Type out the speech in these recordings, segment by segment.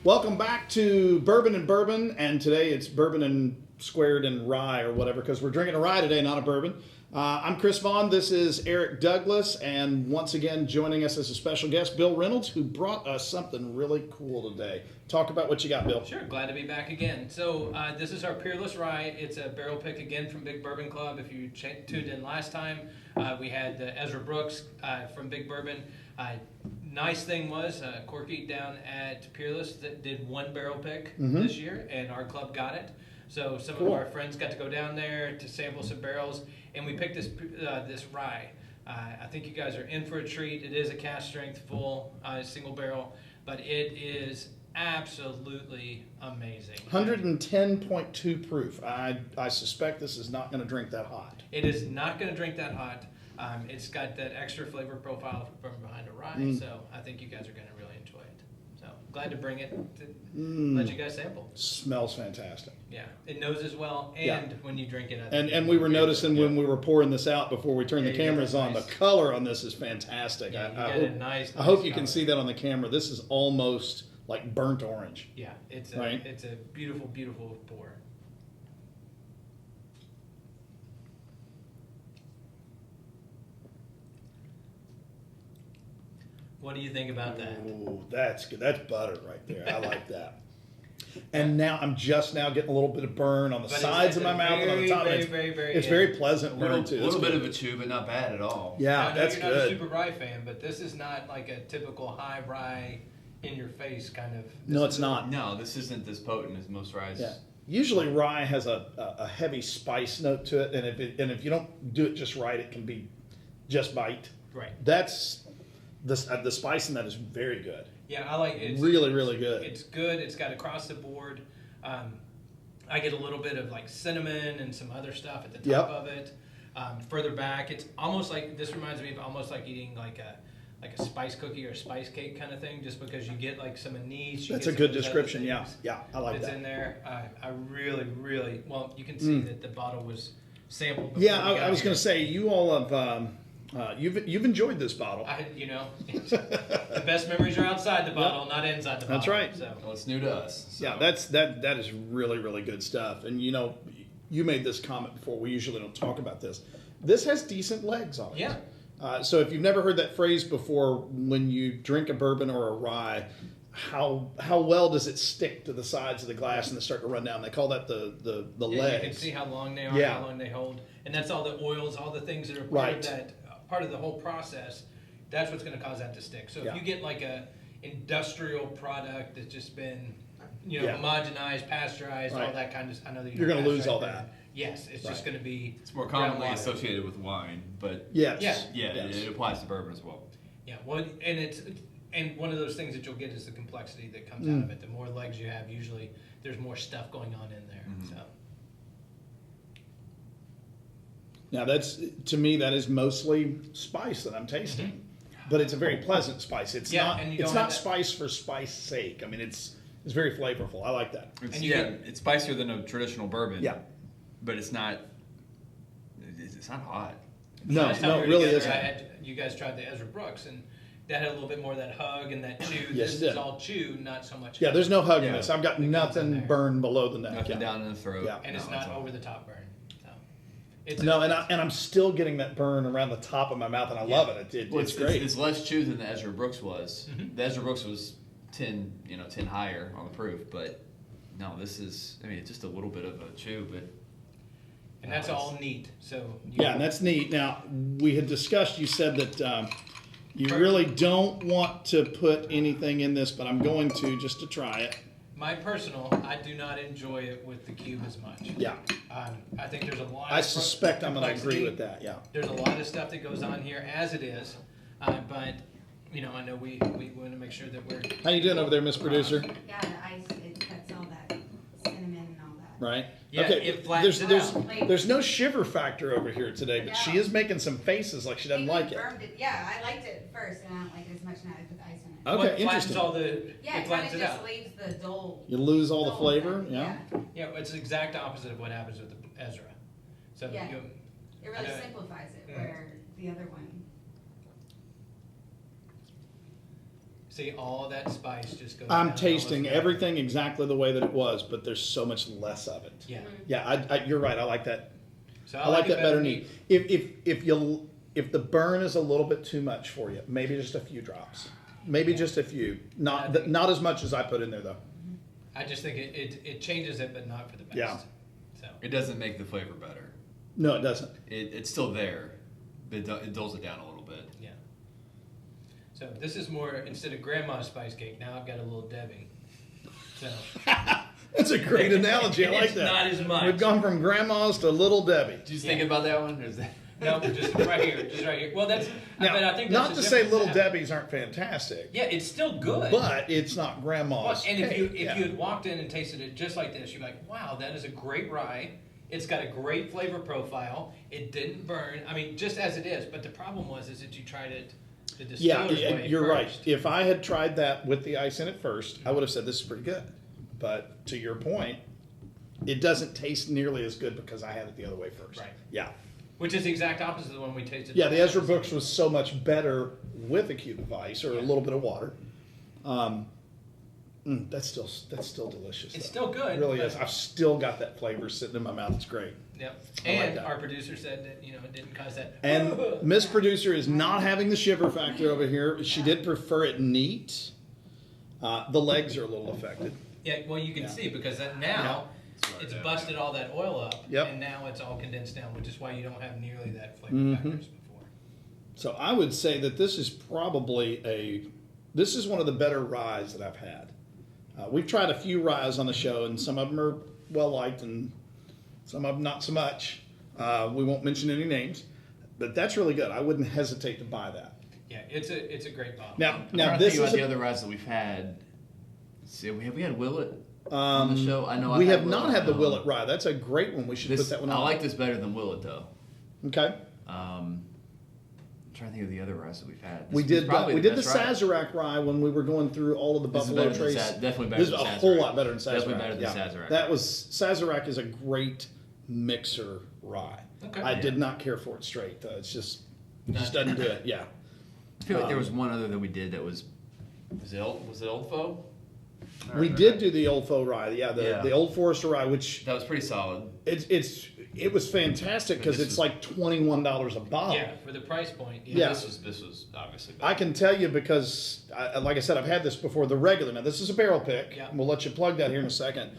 Welcome back to Bourbon and Bourbon, and today it's Bourbon and Squared and Rye or whatever, because we're drinking a rye today, not a bourbon. I'm Chris Vaughn, this is Eric Douglas, and once again joining us as a special guest, Bill Renyolds, who brought us something really cool today. Talk about what you got, Bill. Sure, glad to be back again. So this is our Peerless Rye. It's a barrel pick again from Big Bourbon Club. If you tuned in last time, we had Ezra Brooks from Big Bourbon. Nice thing was, Corky down at Peerless that did one barrel pick this year, and our club got it. So some of our friends got to go down there to sample some barrels, and we picked this rye. I think you guys are in for a treat. It is a cask strength full single barrel, but it is absolutely amazing. 110.2 proof. I suspect this is not going to drink that hot. It is not going to drink that hot. It's got that extra flavor profile from behind a rye, so I think you guys are going to really enjoy it. So glad to bring it to let you guys sample. Smells fantastic. Yeah, it noses well, and when you drink it, and we were noticing when we were pouring this out before we turned the cameras on, the color on this is fantastic. Yeah, I hope you can see that on the camera. This is almost like burnt orange. Yeah, it's a beautiful, beautiful pour. What do you think about that? Oh, that's good. That's butter right there. I like that. And now I'm just now getting a little bit of burn on the sides of my mouth and on the top. It's very pleasant burn too. A little bit of a chew, but not bad at all. Yeah, that's good. You're not a super rye fan, but this is not like a typical high rye in your face kind of. No, it's not. No, this isn't as potent as most ryes. Yeah. Usually rye has a heavy spice note to it, and if you don't do it just right, it can be just bite. Right. That's the spice in that is very good. Yeah, I like it. Really good. It's good. It's got across the board. I get a little bit of like cinnamon and some other stuff at the top of it. Further back, it's almost like, this reminds me of almost like eating like a spice cookie or a spice cake kind of thing, just because you get like some anise. That's a good description. Yeah, I like that. It's in there. I really well. You can see that the bottle was sampled. Yeah, I was going to say, you all have. You've enjoyed this bottle. The best memories are outside the bottle, not inside the bottle. That's right. So. Well, it's new to us. So. Yeah, that is really good stuff. And you made this comment before. We usually don't talk about this. This has decent legs on it. Yeah. So if you've never heard that phrase before, when you drink a bourbon or a rye, how well does it stick to the sides of the glass and they start to run down? They call that the legs. You can see how long they are, how long they hold, and that's all the oils, all the things that are part of that. Part of the whole process, that's what's going to cause that to stick. So if you get like a industrial product that's just been, homogenized, pasteurized, all that kind of, I know that you're going to lose all that. Yes, it's just going to be. It's more commonly associated with wine, but it applies to bourbon as well. Yeah, well, and one of those things that you'll get is the complexity that comes out of it. The more legs you have, usually there's more stuff going on in there. So. Now to me that is mostly spice that I'm tasting, but it's a very pleasant spice. It's not spice for spice's sake. I mean, it's very flavorful. I like that. It's spicier than a traditional bourbon. Yeah, but it's not hot. No, it really isn't. You guys tried the Ezra Brooks, and that had a little bit more of that hug and that chew. Yes, this is all chew, not so much. Yeah, there's no hug in this. I've got nothing burned below the neck. Nothing down in the throat. Yeah. And it's not over the top burn. And I'm still getting that burn around the top of my mouth, and I love it. It's great. It's less chew than the Ezra Brooks was. The Ezra Brooks was 10 higher on the proof, but no, this is. I mean, it's just a little bit of a chew, but. And that's all neat. So. And that's neat. Now we had discussed. You said that you really don't want to put anything in this, but I'm going to just to try it. My personal, I do not enjoy it with the cube as much. Yeah. I think there's a lot I suspect I'm going to agree with that, yeah. There's a lot of stuff that goes on here as it is, but, I know we want to make sure that we're... How you doing over there, Miss Producer? Yeah, the ice, it cuts all that cinnamon and all that. Right? Yeah, okay. it flattens There's no shiver factor over here today, but she is making some faces like she doesn't like it. Yeah, I liked it at first, and I don't like it as much now. I put the ice in it. Okay, interesting. It kind of just leaves the dull. You lose all the flavor, yeah? Yeah, it's the exact opposite of what happens with the Ezra. So it really simplifies it, where the other one. See, all that spice just goes I'm down tasting almost everything exactly the way that it was, but there's so much less of it. Yeah. Yeah, you're right. I like that. So I like it that better neat. If the burn is a little bit too much for you, maybe just a few drops. Maybe just a few. Not as much as I put in there though. I just think it changes it, but not for the best. Yeah. So It doesn't make the flavor better. No, it doesn't. It's still there, but it dulls it down a little bit. yeah. So this is more, instead of grandma's spice cake, now I've got a little Debbie. So That's a great analogy. I like It's that. not as much. We've gone from grandma's to little Debbie. Did you think about that one? Or is that? no, just right here, just right here. Well, that's. Now, but I think that's not the to say difference. little Yeah. Debbie's aren't fantastic, Yeah, it's still good. but it's not Well, grandma's. and if you cake. Yeah. had walked in and tasted it just like this, you're like, wow, that is a great rye. It's got a great flavor profile. It didn't burn. I mean, just as it is. But the problem is that you tried it the Yeah, distiller's way you're right. first. If I had tried that with the ice in it first, I would have said this is pretty good. But to your point, it doesn't taste nearly as good because I had it the other way first. Right. Yeah. Which is the exact opposite of the one we tasted. Yeah, the Ezra Brooks was so much better with a cube of ice or a little bit of water. That's still delicious. It's though. still good. It really but- is. I've still got that flavor sitting in my mouth. It's great. Yep. I like And that. our producer said that it didn't cause that. And Miss Producer is not having the shiver factor over here. She did prefer it neat. The legs are a little affected. Yeah, well, you can Yeah. see because that now it's busted all that oil up, Yep. and now it's all condensed down, which is why you don't have nearly that flavor Mhm. factors before. So I would say that this is probably this is one of the better ryes that I've had. We've tried a few ryes on the show, and some of them are well liked, and some of them not so much. We won't mention any names, but that's really good. I wouldn't hesitate to buy that. Yeah, it's a great bottle. Now I'm trying to this think is about the other rides that we've had. See, have we had Willet on um, the show? I know we I have not Willet. had the Willet rye. That's a great one. We should put that one on. I like this better than Willet though. Okay. I'm trying to think of the other rides that we've had. We This did is probably the best ride. Sazerac rye when we were going through all of the This is Buffalo better than Trace. definitely better This is than a Sazerac. whole lot better than Sazerac. Definitely better than Sazerac. That was Sazerac is a great mixer rye. Okay. I did not care for it straight though. It just doesn't do it. Yeah. I feel like there was one other that we did that was it Old Foe? We did do the Old Faux rye. Yeah, the Old Forester rye, which That was pretty solid. it was fantastic because This it's was- like $21 a bottle. Yeah, for the price point. Yeah. This was obviously better. I can tell you because, like I said, I've had this before. The regular, now this is a barrel pick. Yeah. And we'll let you plug that here in a second.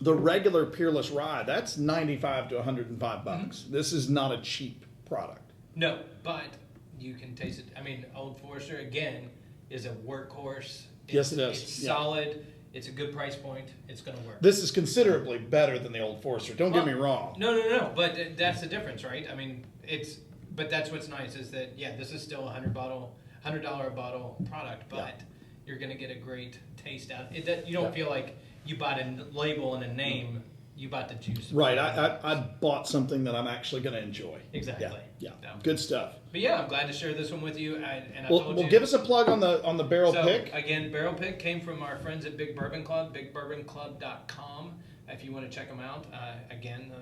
The regular Peerless Rye, that's $95 to $105. Mm-hmm. This is not a cheap product. No, but you can taste it. I mean, Old Forester again is a workhorse. Yes, it is. It's Yeah. solid. It's a good price point. It's going to work. This is considerably better than the Old Forester. Don't get me wrong. No. But that's the difference, right? I mean, but that's what's nice is that this is still a $100 a bottle product, but Yeah. you're going to get a great taste out. You don't feel like you bought a label and a name. You bought the juice. Right, I bought something that I'm actually going to enjoy. Exactly. Yeah, No. good stuff. But yeah, I'm glad to share this one with you. I Well, told you. give us a plug on the barrel So, pick. again, Barrel Pick came from our friends at Big Bourbon Club, bigbourbon.com. If you want to check them out, again,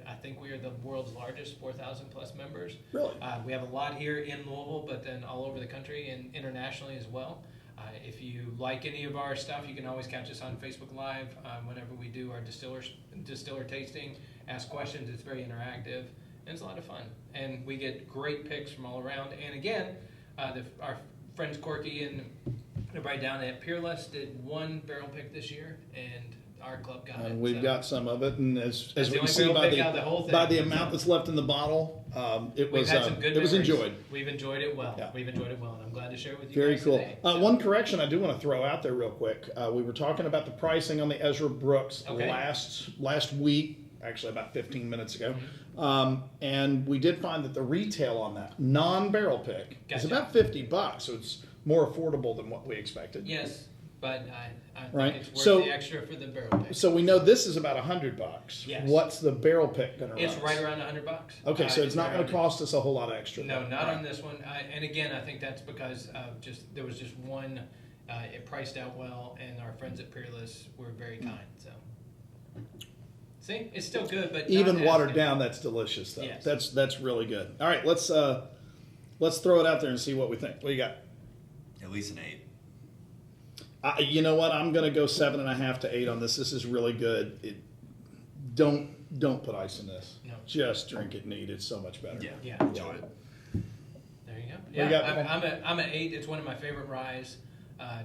I think we are the world's largest, 4,000 plus members. Really? We have a lot here in Louisville, but then all over the country and internationally as well. If you like any of our stuff, you can always catch us on Facebook Live whenever we do our distiller tasting. Ask questions. It's very interactive. And it's a lot of fun. And we get great picks from all around. And again, our friends Corky and everybody down at Peerless did one barrel pick this year, and our club got it. And we've got some of it, and as That's we the can only see barrel pick out of the whole by thing. the amount that's left in the bottle, it We've was had some good it was memories. enjoyed. We've enjoyed it well. Yeah. We've enjoyed it well, and I'm glad to share it with you Very guys cool. today. One correction I do want to throw out there real quick. We were talking about the pricing on the Ezra Brooks Okay. last week, actually about 15 minutes ago, Mm-hmm. and we did find that the retail on that non-barrel pick is Gotcha. about $50, so it's more affordable than what we expected. Yes, but I think Right. it's worth So- the extra for the barrel pick. So we know this is about $100. Yes. What's the barrel pick going to run? It's us? right around $100. Okay, so it's not right going to around- cost us a whole lot extra. No, then. not All on right. this one. And again, I think that's because there was just one. It priced out well, and our friends at Peerless were very Hmm. kind. So, see, it's still good, but Even not as watered good. down, that's delicious though. Yes. That's really good. All right, let's throw it out there and see what we think. What do you got? Yeah, at least an 8. You know what? I'm going to go 7.5 to 8 on this. This is really good. Don't put ice in this. No. Just drink it neat. It's so much better. Yeah, Yeah. enjoy it. There you go. you Yeah, got? I'm an 8. It's one of my favorite ryes.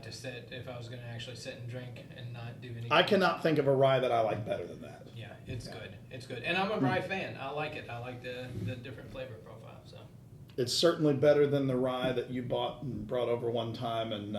To sit if I was going to actually sit and drink and not do anything. I cannot think of a rye that I like better than that. Yeah, it's good. It's good, and I'm a rye fan. I like it. I like the different flavor profile. So It's certainly better than the rye that you bought and brought over one time, and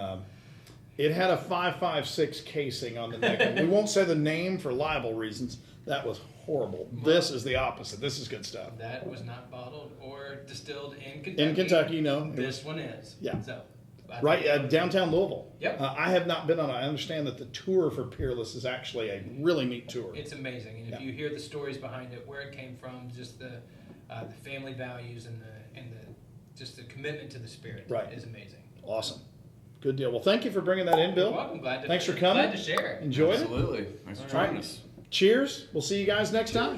it had a 5.56 casing on the neck. And we won't say the name for libel reasons. That was horrible. This is the opposite. This is good stuff. that was not bottled or distilled in Kentucky. In Kentucky, no. It This was- one is. Yeah. So. I Right, think- downtown Louisville. Yep. I have not been on it. I understand that the tour for Peerless is actually a really neat tour. It's amazing, and if Yeah. you hear the stories behind it, where it came from, just the family values and just the commitment to the spirit, Right. is amazing. Awesome. Good deal. Well, thank you for bringing that in, Bill. You're welcome. Glad to. Thanks for coming. Glad to share. Enjoyed it. Absolutely. Thanks for All right. joining us. Cheers. We'll see you guys next time.